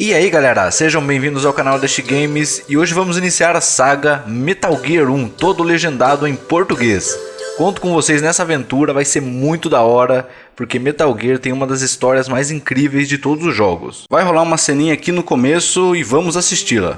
E aí galera, sejam bem-vindos ao canal Dash Games e hoje vamos iniciar a saga Metal Gear 1, todo legendado em português. Conto com vocês nessa aventura, vai ser muito da hora, porque Metal Gear tem uma das histórias mais incríveis de todos os jogos. Vai rolar uma ceninha aqui no começo e vamos assisti-la.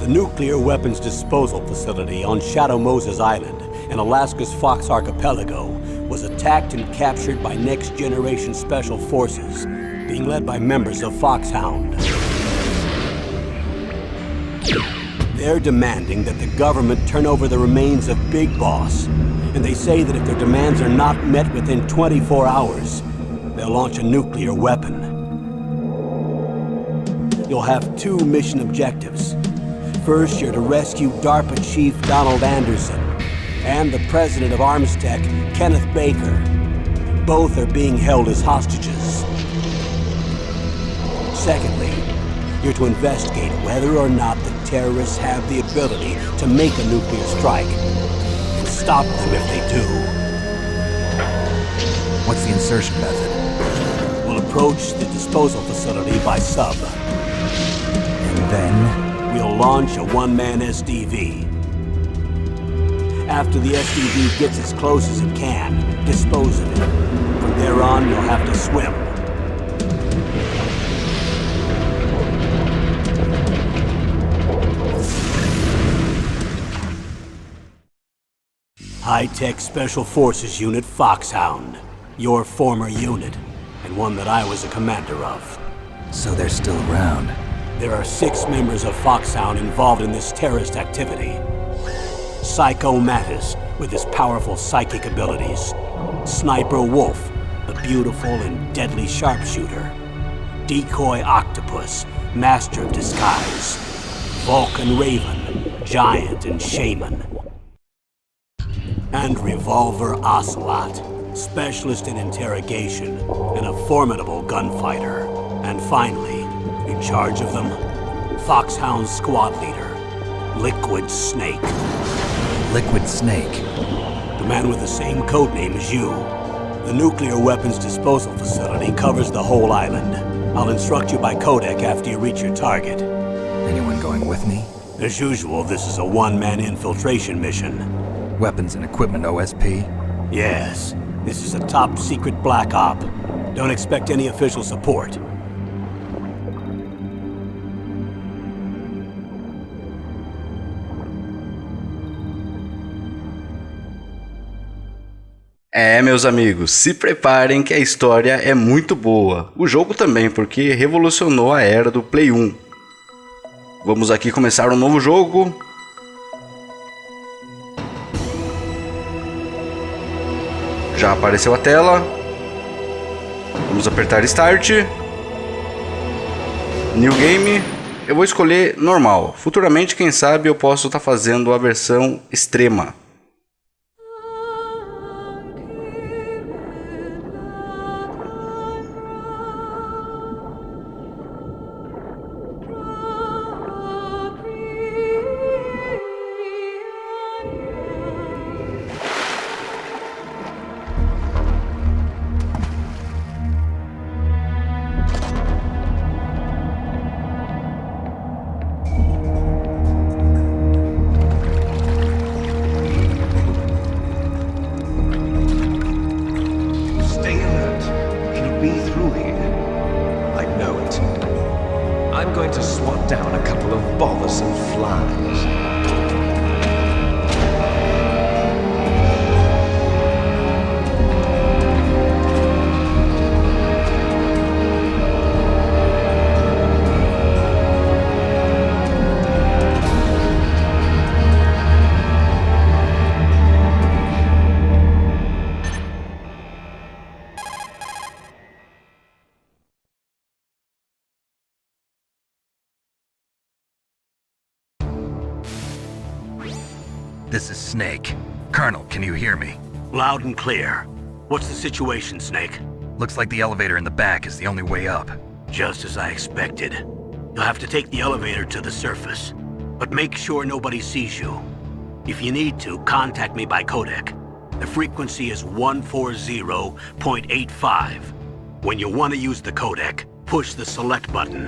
Nuclear weapons disposal facility on Shadow Moses Island in Alaska's Fox Archipelago was attacked and captured by Next Generation Special Forces, being led by members of Foxhound. They're demanding that the government turn over the remains of Big Boss, and they say that if their demands are not met within 24 hours, they'll launch a nuclear weapon. You'll have two mission objectives. First, you're to rescue DARPA Chief Donald Anderson and the president of Armstech, Kenneth Baker. Both are being held as hostages. Secondly, you're to investigate whether or not the terrorists have the ability to make a nuclear strike and stop them if they do. What's the insertion method? We'll approach the disposal facility by sub. And then? We'll launch a one-man SDV. After the SDV gets as close as it can, dispose of it. From there on, you'll have to swim. High-Tech Special Forces Unit Foxhound. Your former unit, and one that I was a commander of. So they're still around. There are 6 members of Foxhound involved in this terrorist activity. Psycho Mattis, with his powerful psychic abilities. Sniper Wolf, the beautiful and deadly sharpshooter. Decoy Octopus, master of disguise. Vulcan Raven, giant and shaman. And Revolver Ocelot, specialist in interrogation and a formidable gunfighter. And finally, in charge of them, Foxhound's squad leader, Liquid Snake. Liquid Snake? The man with the same codename as you. The nuclear weapons disposal facility covers the whole island. I'll instruct you by codec after you reach your target. Anyone going with me? As usual, this is a one-man infiltration mission. Weapons and equipment OSP? Yes. This is a top-secret black op. Don't expect any official support. Meus amigos, se preparem que a história é muito boa. O jogo também, porque revolucionou a era do Play 1. Vamos aqui começar um novo jogo. Já apareceu a tela. Vamos apertar Start. New Game. Eu vou escolher normal. Futuramente, quem sabe, eu posso estar fazendo a versão extrema. I'm going to swat down a couple of bothersome flies. This is Snake. Colonel, can you hear me? Loud and clear. What's the situation, Snake? Looks like the elevator in the back is the only way up. Just as I expected. You'll have to take the elevator to the surface. But make sure nobody sees you. If you need to, contact me by codec. The frequency is 140.85. When you want to use the codec, push the select button.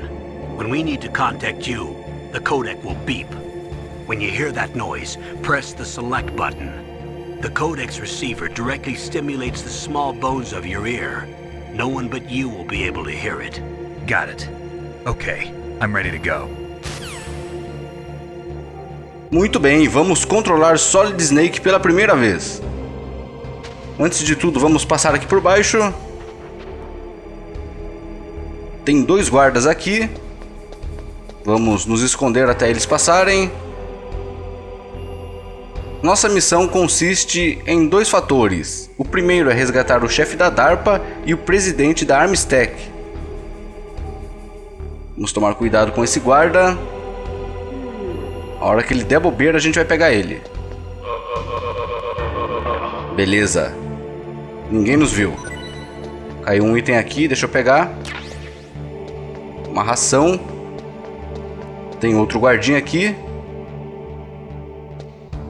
When we need to contact you, the codec will beep. When you hear that noise, press the select button. The codec's receiver directly stimulates the small bones of your ear. No one but you will be able to hear it. Got it. Okay, I'm ready to go. Muito bem, vamos controlar Solid Snake pela primeira vez. Antes de tudo, vamos passar aqui por baixo. Tem 2 guardas aqui. Vamos nos esconder até eles passarem. Nossa missão consiste em 2 fatores. O primeiro é resgatar o chefe da DARPA e o presidente da Armstech. Vamos tomar cuidado com esse guarda. A hora que ele der bobeira, a gente vai pegar ele. Beleza. Ninguém nos viu. Caiu um item aqui, deixa eu pegar. Uma ração. Tem outro guardinha aqui.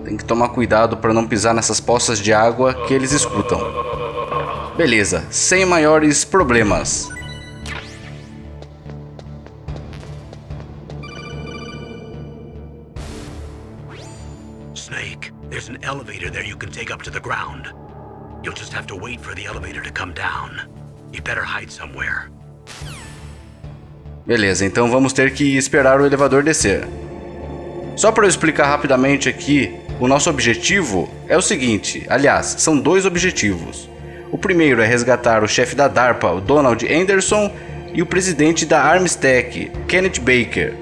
Tem que tomar cuidado para não pisar nessas poças de água que eles escutam. Beleza, sem maiores problemas. Snake, there's an elevator there you can take up to the ground. You'll just have to wait for the elevator to come down. You better hide somewhere. Beleza, então vamos ter que esperar o elevador descer. Só para eu explicar rapidamente aqui, o nosso objetivo é o seguinte, aliás, são 2 objetivos. O primeiro é resgatar o chefe da DARPA, o Donald Anderson, e o presidente da Armstech, Kenneth Baker.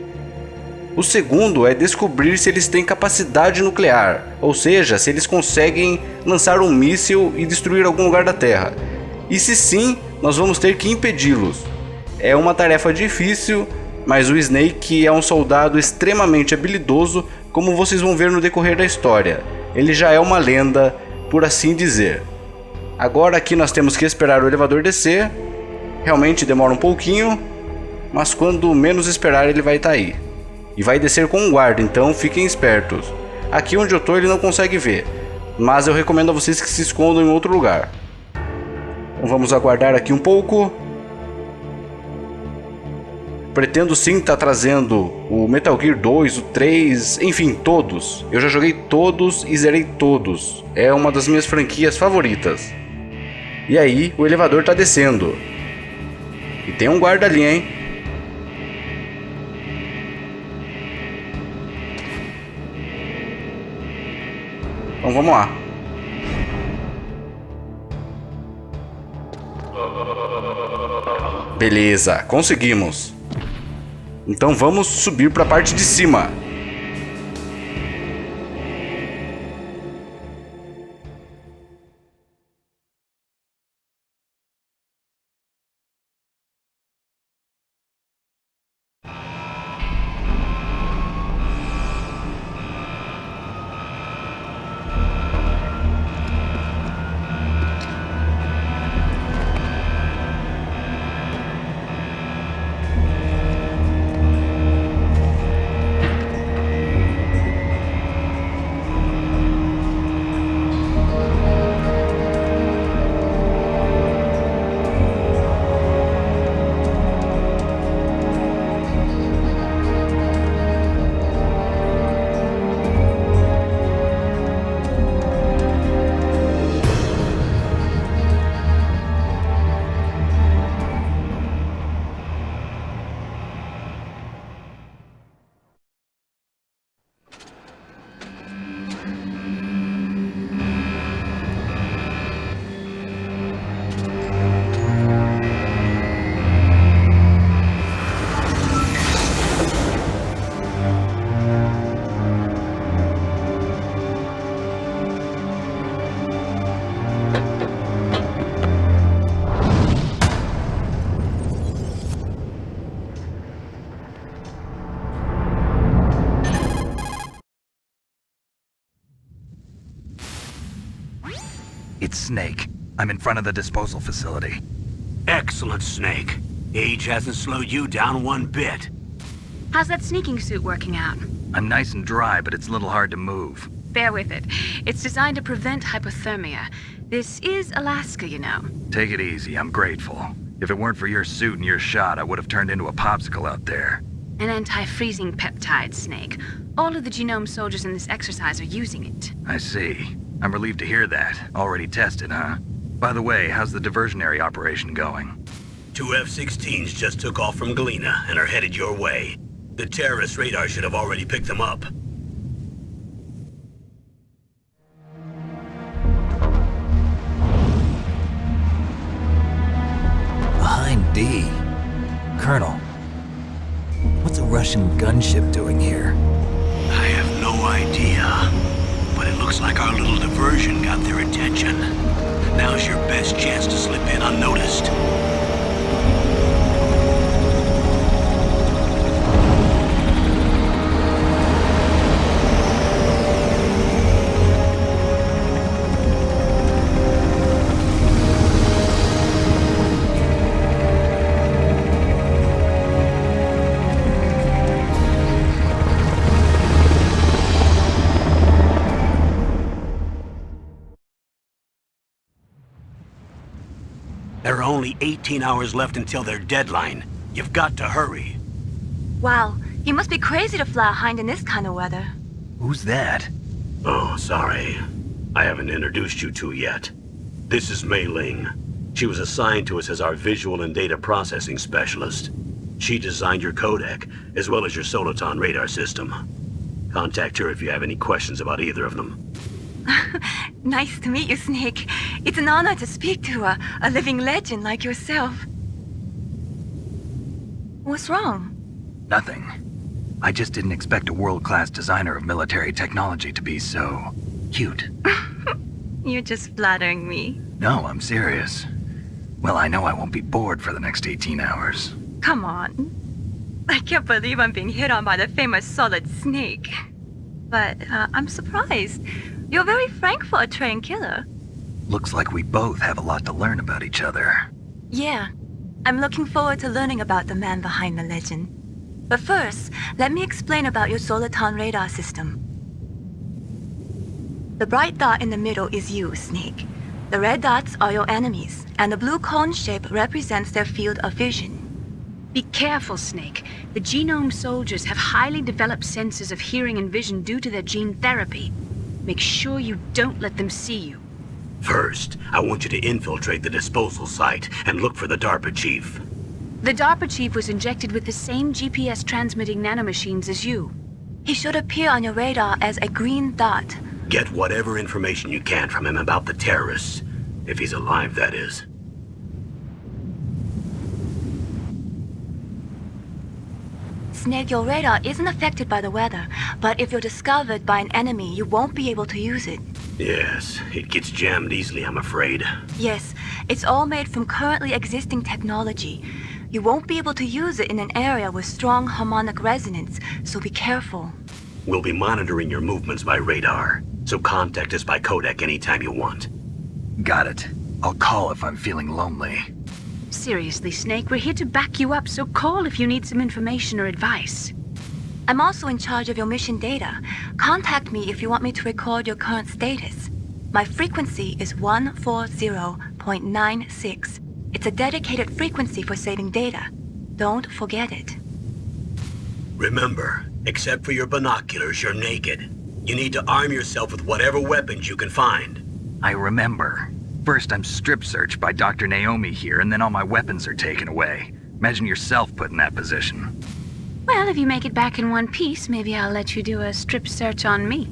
O segundo é descobrir se eles têm capacidade nuclear, ou seja, se eles conseguem lançar um míssil e destruir algum lugar da Terra. E se sim, nós vamos ter que impedi-los. É uma tarefa difícil, mas o Snake é um soldado extremamente habilidoso, como vocês vão ver no decorrer da história. Ele já é uma lenda, por assim dizer. Agora aqui nós temos que esperar o elevador descer. Realmente demora um pouquinho, mas quando menos esperar ele vai estar aí. E vai descer com um guarda, então fiquem espertos. Aqui onde eu tô ele não consegue ver, mas eu recomendo a vocês que se escondam em outro lugar. Então vamos aguardar aqui um pouco. Pretendo sim estar trazendo o Metal Gear 2, o 3, enfim, todos. Eu já joguei todos e zerei todos. É uma das minhas franquias favoritas. E aí, o elevador tá descendo. E tem um guarda ali, hein? Então vamos lá. Beleza, conseguimos. Então vamos subir para a parte de cima. It's Snake. I'm in front of the disposal facility. Excellent, Snake. Age hasn't slowed you down one bit. How's that sneaking suit working out? I'm nice and dry, but it's a little hard to move. Bear with it. It's designed to prevent hypothermia. This is Alaska, you know. Take it easy, I'm grateful. If it weren't for your suit and your shot, I would have turned into a popsicle out there. An anti-freezing peptide, Snake. All of the genome soldiers in this exercise are using it. I see. I'm relieved to hear that. Already tested, huh? By the way, how's the diversionary operation going? 2 F-16s just took off from Galena and are headed your way. The terrorist radar should have already picked them up. Behind D. Colonel, what's a Russian gunship doing here? I have no idea, but it looks like our little diversion got their attention. Now's your best chance to slip in unnoticed. There are only 18 hours left until their deadline. You've got to hurry. Wow, you must be crazy to fly a hind in this kind of weather. Who's that? Oh, sorry. I haven't introduced you to yet. This is Mei Ling. She was assigned to us as our visual and data processing specialist. She designed your codec, as well as your Soliton radar system. Contact her if you have any questions about either of them. Nice to meet you, Snake. It's an honor to speak to a living legend like yourself. What's wrong? Nothing. I just didn't expect a world-class designer of military technology to be so cute. You're just flattering me. No, I'm serious. Well, I know I won't be bored for the next 18 hours. Come on. I can't believe I'm being hit on by the famous Solid Snake. But I'm surprised. You're very frank for a trained killer. Looks like we both have a lot to learn about each other. Yeah. I'm looking forward to learning about the man behind the legend. But first, let me explain about your Soliton radar system. The bright dot in the middle is you, Snake. The red dots are your enemies, and the blue cone shape represents their field of vision. Be careful, Snake. The genome soldiers have highly developed senses of hearing and vision due to their gene therapy. Make sure you don't let them see you. First, I want you to infiltrate the disposal site and look for the DARPA chief. The DARPA chief was injected with the same GPS transmitting nanomachines as you. He should appear on your radar as a green dot. Get whatever information you can from him about the terrorists. If he's alive, that is. Snake, your radar isn't affected by the weather, but if you're discovered by an enemy, you won't be able to use it. Yes, it gets jammed easily, I'm afraid. Yes, it's all made from currently existing technology. You won't be able to use it in an area with strong harmonic resonance, so be careful. We'll be monitoring your movements by radar, so contact us by codec anytime you want. Got it. I'll call if I'm feeling lonely. Seriously, Snake, we're here to back you up, so call if you need some information or advice. I'm also in charge of your mission data. Contact me if you want me to record your current status. My frequency is 140.96. It's a dedicated frequency for saving data. Don't forget it. Remember, except for your binoculars, you're naked. You need to arm yourself with whatever weapons you can find. I remember. First, I'm strip searched by Dr. Naomi here, and then all my weapons are taken away. Imagine yourself put in that position. Well, if you make it back in one piece, maybe I'll let you do a strip search on me.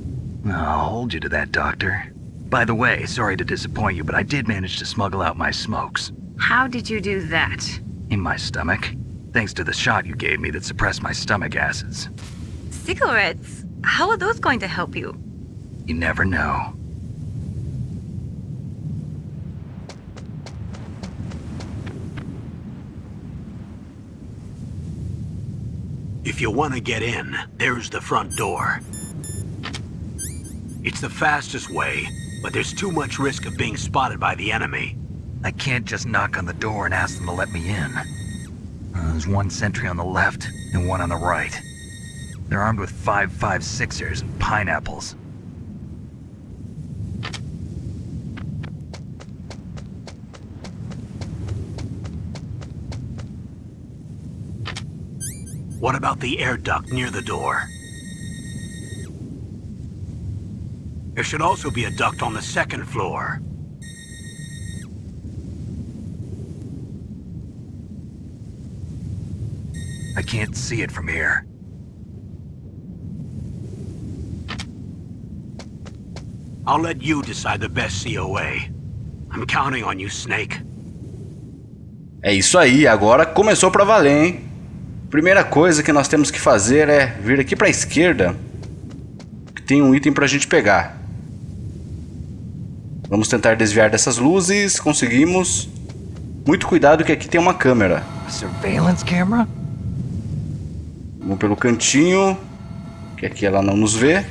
I'll hold you to that, Doctor. By the way, sorry to disappoint you, but I did manage to smuggle out my smokes. How did you do that? In my stomach. Thanks to the shot you gave me that suppressed my stomach acids. Cigarettes? How are those going to help you? You never know. If you want to get in, there's the front door. It's the fastest way, but there's too much risk of being spotted by the enemy. I can't just knock on the door and ask them to let me in. There's one sentry on the left and one on the right. They're armed with 5.56ers and pineapples. What about the air duct near the door? There should also be a duct on the second floor. I can't see it from here. I'll let you decide the best COA. I'm counting on you, Snake. É isso aí, agora começou pra valer, hein? Primeira coisa que nós temos que fazer é vir aqui pra esquerda, que tem um item pra gente pegar. Vamos tentar desviar dessas luzes, conseguimos. Muito cuidado que aqui tem uma câmera. Surveillance camera? Vamos pelo cantinho, que aqui ela não nos vê.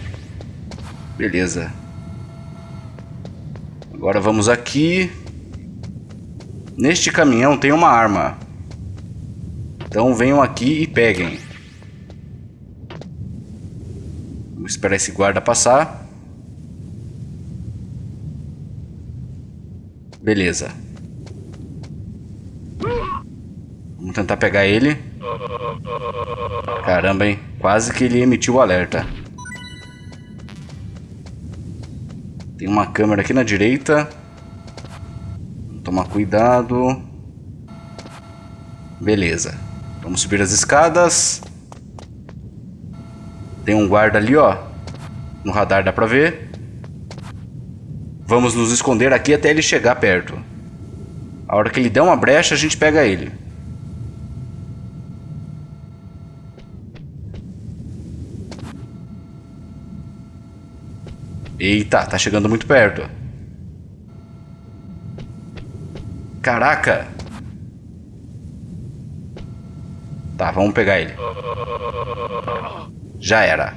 Beleza. Agora vamos aqui. Neste caminhão tem uma arma. Então venham aqui e peguem. Vamos esperar esse guarda passar. Beleza. Vamos tentar pegar ele. Caramba, hein? Quase que ele emitiu o alerta. Tem uma câmera aqui na direita. Vamos tomar cuidado. Beleza. Vamos subir as escadas. Tem um guarda ali, ó. No radar dá pra ver. Vamos nos esconder aqui até ele chegar perto. A hora que ele der uma brecha, a gente pega ele. Eita, tá chegando muito perto. Caraca! Tá, vamos pegar ele. Já era.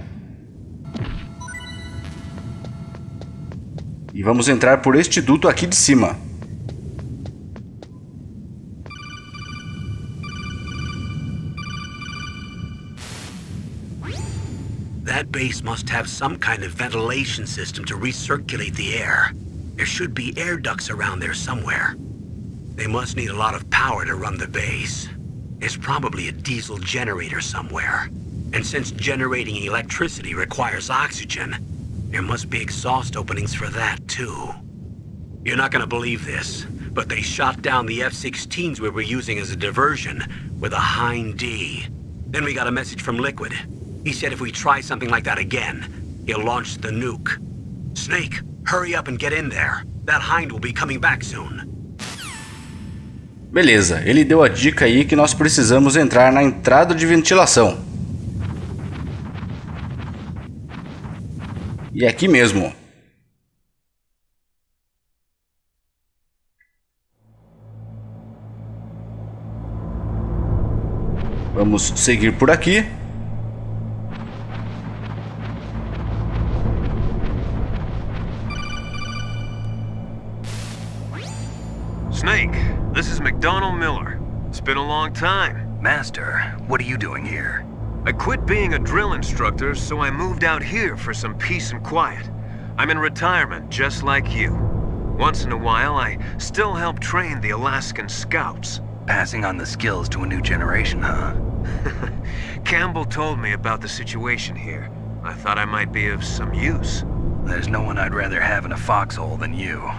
E vamos entrar por este duto aqui de cima. That base must have some kind of ventilation system to recirculate the air. There should be air ducts around there somewhere. They must need a lot of power to run the base. There's probably a diesel generator somewhere. And since generating electricity requires oxygen, there must be exhaust openings for that too. You're not gonna believe this, but they shot down the F-16s we were using as a diversion with a Hind D. Then we got a message from Liquid. He said if we try something like that again, he'll launch the nuke. Snake, hurry up and get in there. That Hind will be coming back soon. Beleza, ele deu a dica aí que nós precisamos entrar na entrada de ventilação. E é aqui mesmo. Vamos seguir por aqui. Snake, this is McDonald Miller. It's been a long time. Master, what are you doing here? I quit being a drill instructor, so I moved out here for some peace and quiet. I'm in retirement, just like you. Once in a while, I still help train the Alaskan Scouts. Passing on the skills to a new generation, huh? Campbell told me about the situation here. I thought I might be of some use. There's no one I'd rather have in a foxhole than you.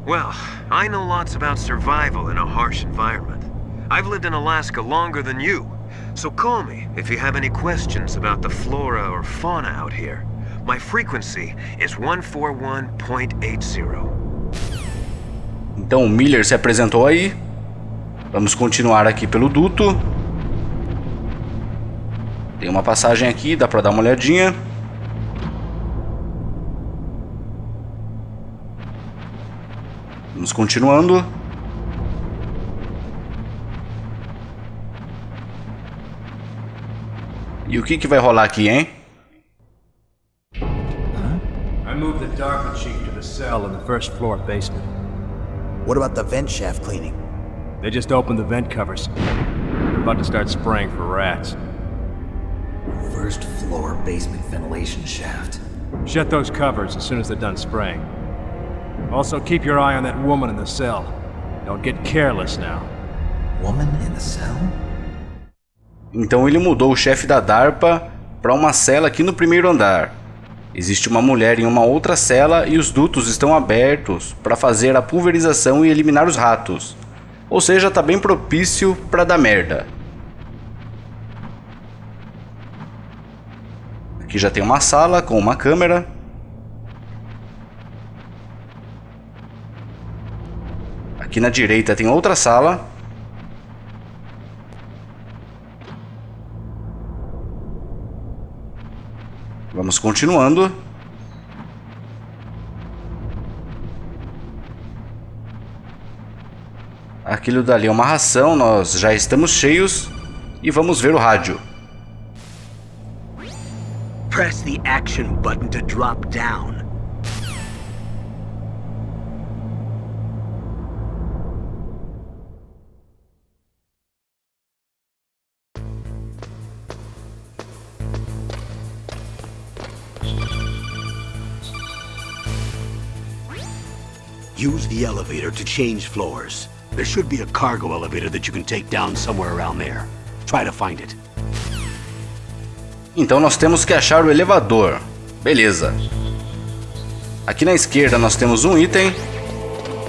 Well, I know lots about survival in a harsh environment. I've lived in Alaska longer than you, so call me if you have any questions about the flora or fauna out here. My frequency is 141.80. Então o Miller se apresentou aí. Vamos continuar aqui pelo duto. Tem uma passagem aqui, dá pra dar uma olhadinha. Vamos continuando. E o que vai rolar aqui, hein? I I moved the DARPA chief to the cell in the first floor basement. What about the vent shaft cleaning? They just opened the vent covers. They're about to start spraying for rats. First floor basement ventilation shaft. Shut those covers as soon as they're done spraying. Also, keep your eye on that woman in the cell. Don't get careless now. Woman in the cell? Então ele mudou o chefe da DARPA para uma cela aqui no primeiro andar. Existe uma mulher em uma outra cela e os dutos estão abertos para fazer a pulverização e eliminar os ratos. Ou seja, tá bem propício para dar merda. Aqui já tem uma sala com uma câmera. Aqui na direita tem outra sala. Vamos continuando. Aquilo dali é uma ração, nós já estamos cheios. E vamos ver o rádio. Press the action button to drop down. Use the elevator to change floors. There should be a cargo elevator that you can take down somewhere around there. Try to find it. Então nós temos que achar o elevador. Beleza. Aqui na esquerda nós temos um item.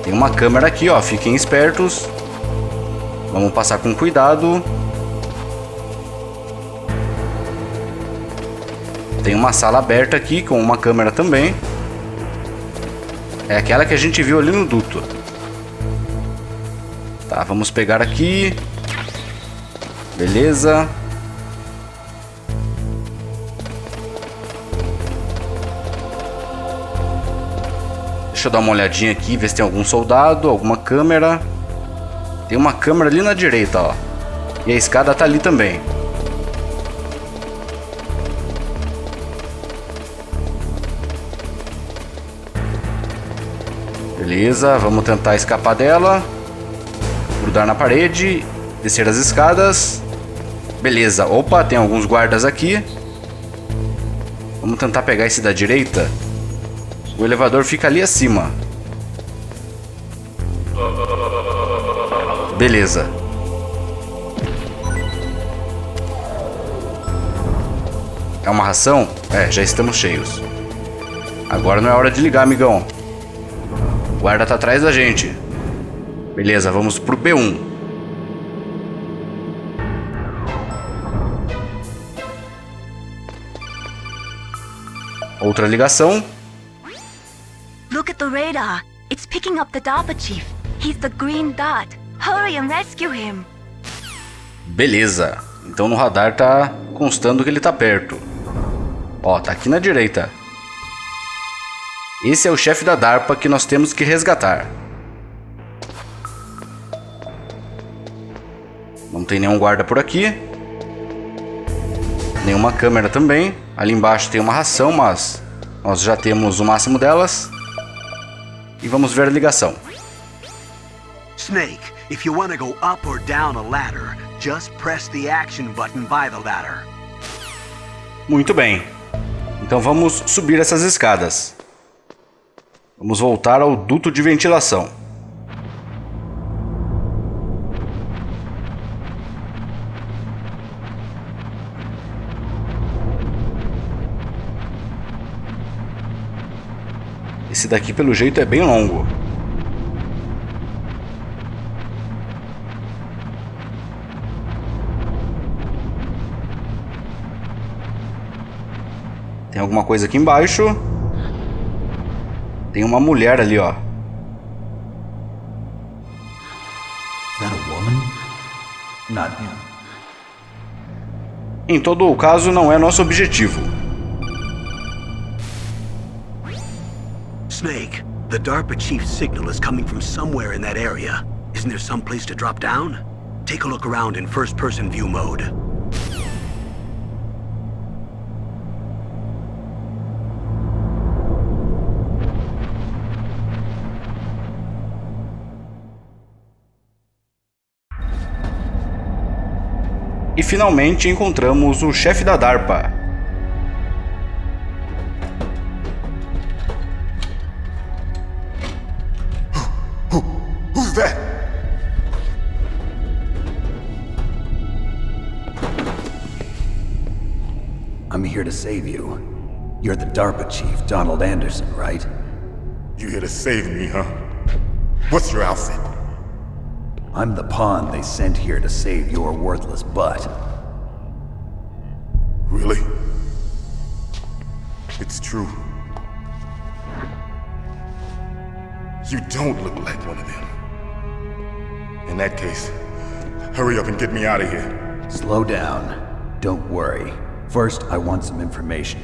Tem uma câmera aqui, ó. Fiquem espertos. Vamos passar com cuidado. Tem uma sala aberta aqui com uma câmera também. É aquela que a gente viu ali no duto. Tá, vamos pegar aqui. Beleza. Deixa eu dar uma olhadinha aqui, ver se tem algum soldado, alguma câmera. Tem uma câmera ali na direita, ó. E a escada tá ali também. Beleza, vamos tentar escapar dela. Grudar na parede. Descer as escadas. Beleza, opa, tem alguns guardas aqui. Vamos tentar pegar esse da direita. O elevador fica ali acima. Beleza. É uma ração? É, já estamos cheios. Agora não é hora de ligar, amigão. O guarda tá atrás da gente. Beleza, vamos pro B1. Outra ligação. Look at the radar. It's picking up the DARPA chief. He's the green dot. Hurry and rescue him. Beleza. Então no radar tá constando que ele tá perto. Ó, tá aqui na direita. Esse é o chefe da DARPA que nós temos que resgatar. Não tem nenhum guarda por aqui. Nenhuma câmera também. Ali embaixo tem uma ração, mas nós já temos o máximo delas. E vamos ver a ligação. Snake, if you want to go up or down a ladder, just press the action button by the ladder. Muito bem. Então vamos subir essas escadas. Vamos voltar ao duto de ventilação. Esse daqui, pelo jeito, é bem longo. Tem alguma coisa aqui embaixo. Tem uma mulher ali, ó. Is that a woman? Not him. Em todo o caso, não é nosso objetivo. Snake, the DARPA chief's signal is coming from somewhere in that area. Isn't there some place to drop down? Take a look around in first-person view mode. finalmente encontramos o chefe da DARPA. Who's that? I'm here to save you. You're the DARPA chief, Donald Anderson, right? You here to save me, huh? What's your outfit? I'm the pawn they sent here to save your worthless butt. Really? It's true. You don't look like one of them. In that case, hurry up and get me out of here. Slow down. Don't worry. First, I want some information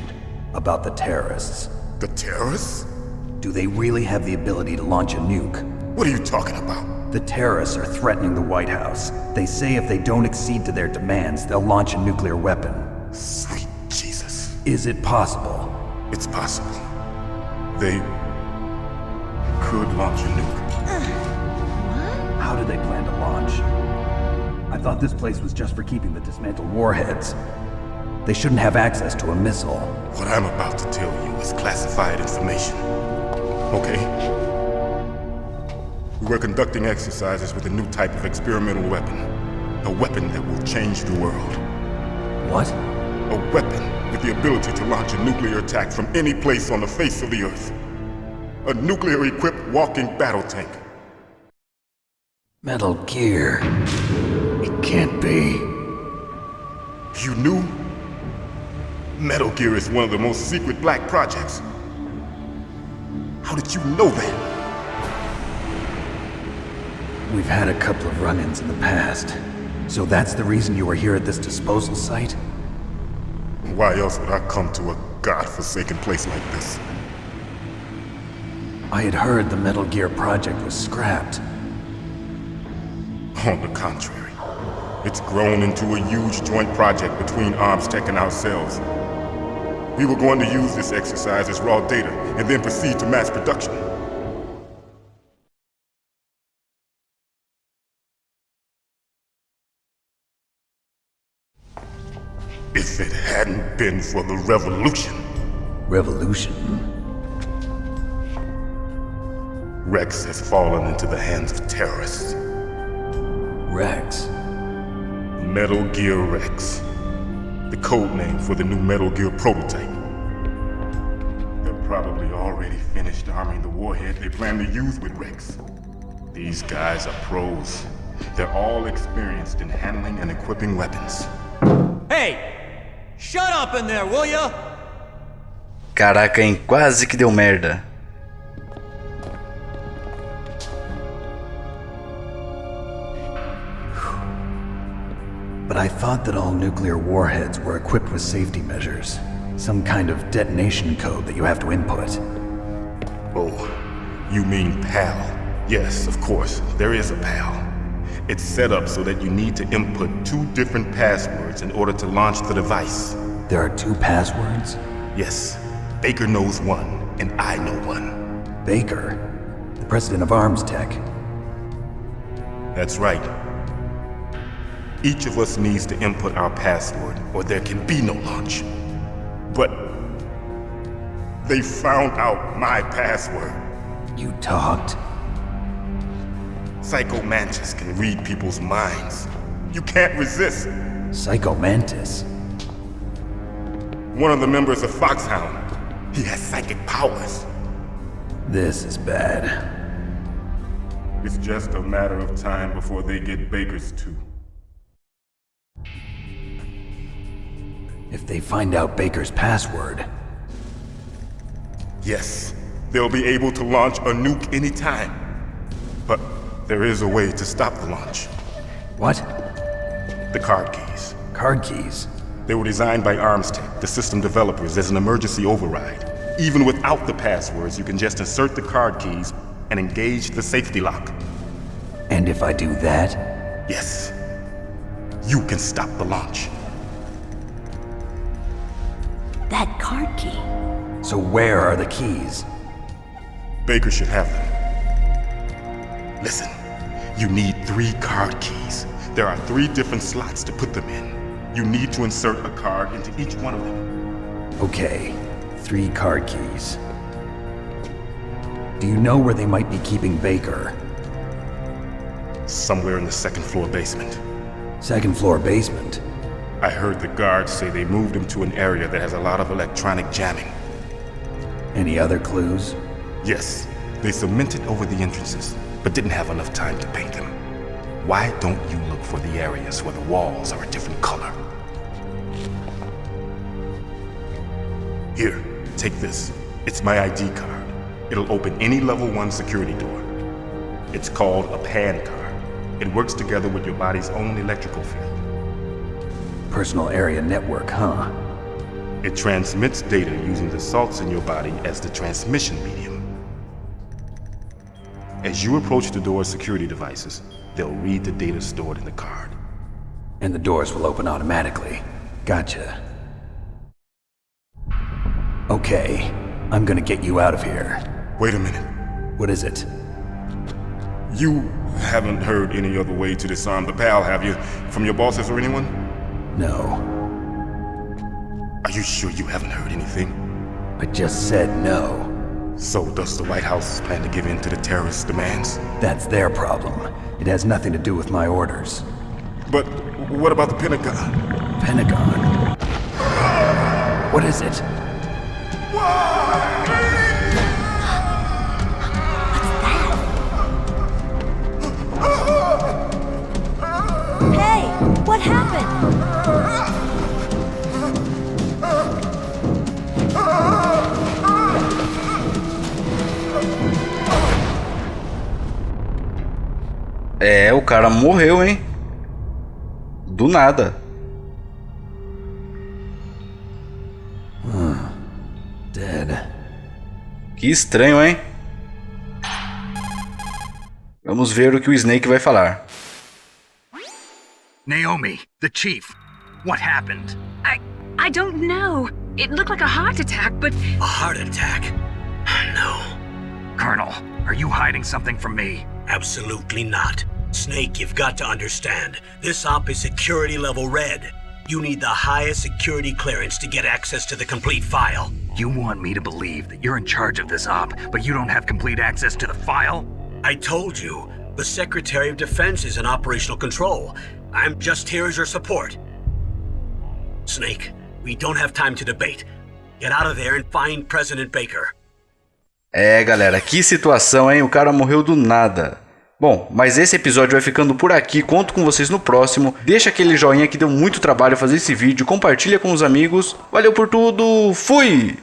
about the terrorists. The terrorists? Do they really have the ability to launch a nuke? What are you talking about? The terrorists are threatening the White House. They say if they don't accede to their demands, they'll launch a nuclear weapon. Sweet Jesus. Is it possible? It's possible. They could launch a nuke. How do they plan to launch? I thought this place was just for keeping the dismantled warheads. They shouldn't have access to a missile. What I'm about to tell you is classified information. Okay? We were conducting exercises with a new type of experimental weapon. A weapon that will change the world. What? A weapon with the ability to launch a nuclear attack from any place on the face of the Earth. A nuclear-equipped walking battle tank. Metal Gear. It can't be. You knew? Metal Gear is one of the most secret black projects. How did you know that? We've had a couple of run-ins in the past. So that's the reason you were here at this disposal site? Why else would I come to a godforsaken place like this? I had heard the Metal Gear project was scrapped. On the contrary, it's grown into a huge joint project between ArmsTech and ourselves. We were going to use this exercise as raw data and then proceed to mass production. If it hadn't been for the revolution. Revolution? Rex has fallen into the hands of terrorists. Rex? Metal Gear Rex. The code name for the new Metal Gear prototype. They're probably already finished arming the warhead they plan to use with Rex. These guys are pros. They're all experienced in handling and equipping weapons. Hey! Shut up in there, will ya? Caraca, hein? Quase que deu merda. But I thought that all nuclear warheads were equipped with safety measures. Some kind of detonation code that you have to input. Oh, you mean PAL? Yes, of course, there is a PAL. It's set up so that you need to input 2 different passwords in order to launch the device. There are 2 passwords? Yes. Baker knows one, and I know one. Baker? The president of ArmsTech? That's right. Each of us needs to input our password, or there can be no launch. But they found out my password. You talked? Psycho Mantis can read people's minds. You can't resist. Psycho Mantis? One of the members of Foxhound. He has psychic powers. This is bad. It's just a matter of time before they get Baker's too. If they find out Baker's password... Yes, they'll be able to launch a nuke anytime. But there is a way to stop the launch. What? The card keys. Card keys? They were designed by ArmsTech, the system developers, as an emergency override. Even without the passwords, you can just insert the card keys and engage the safety lock. And if I do that? Yes. You can stop the launch. That card key. So where are the keys? Baker should have them. Listen, you need 3 card keys. There are 3 different slots to put them in. You need to insert a card into each one of them. Okay, 3 card keys. Do you know where they might be keeping Baker? Somewhere in the second floor basement. Second floor basement? I heard the guards say they moved him to an area that has a lot of electronic jamming. Any other clues? Yes, they cemented over the entrances, but didn't have enough time to paint them. Why don't you look for the areas where the walls are a different color? Here, take this. It's my ID card. It'll open any level 1 security door. It's called a PAN card. It works together with your body's own electrical field. Personal area network, huh? It transmits data using the salts in your body as the transmission medium. As you approach the door's security devices, they'll read the data stored in the card. And the doors will open automatically. Gotcha. Okay, I'm gonna get you out of here. Wait a minute. What is it? You haven't heard any other way to disarm the PAL, have you? From your bosses or anyone? No. Are you sure you haven't heard anything? I just said no. So does the White House plan to give in to the terrorists' demands? That's their problem. It has nothing to do with my orders. But what about the Pentagon? Pentagon? What is it? Hey, what happened? É, o cara morreu, hein? Do nada. Dead. Que estranho, hein? Vamos ver o que o Snake vai falar. Naomi, the chief. What happened? I don't know. It looked like a heart attack, but... A heart attack? No. Colonel, are you hiding something from me? Absolutely not. Snake, you've got to understand. This op is security level red. You need the highest security clearance to get access to the complete file. You want me to believe that you're in charge of this op, but you don't have complete access to the file? I told you, the Secretary of Defense is in operational control. I'm just here as your support. Snake, we don't have time to debate. Get out of there and find President Baker. É, galera, que situação, hein? O cara morreu do nada. Bom, mas esse episódio vai ficando por aqui, conto com vocês no próximo. Deixa aquele joinha que deu muito trabalho fazer esse vídeo, compartilha com os amigos. Valeu por tudo, fui!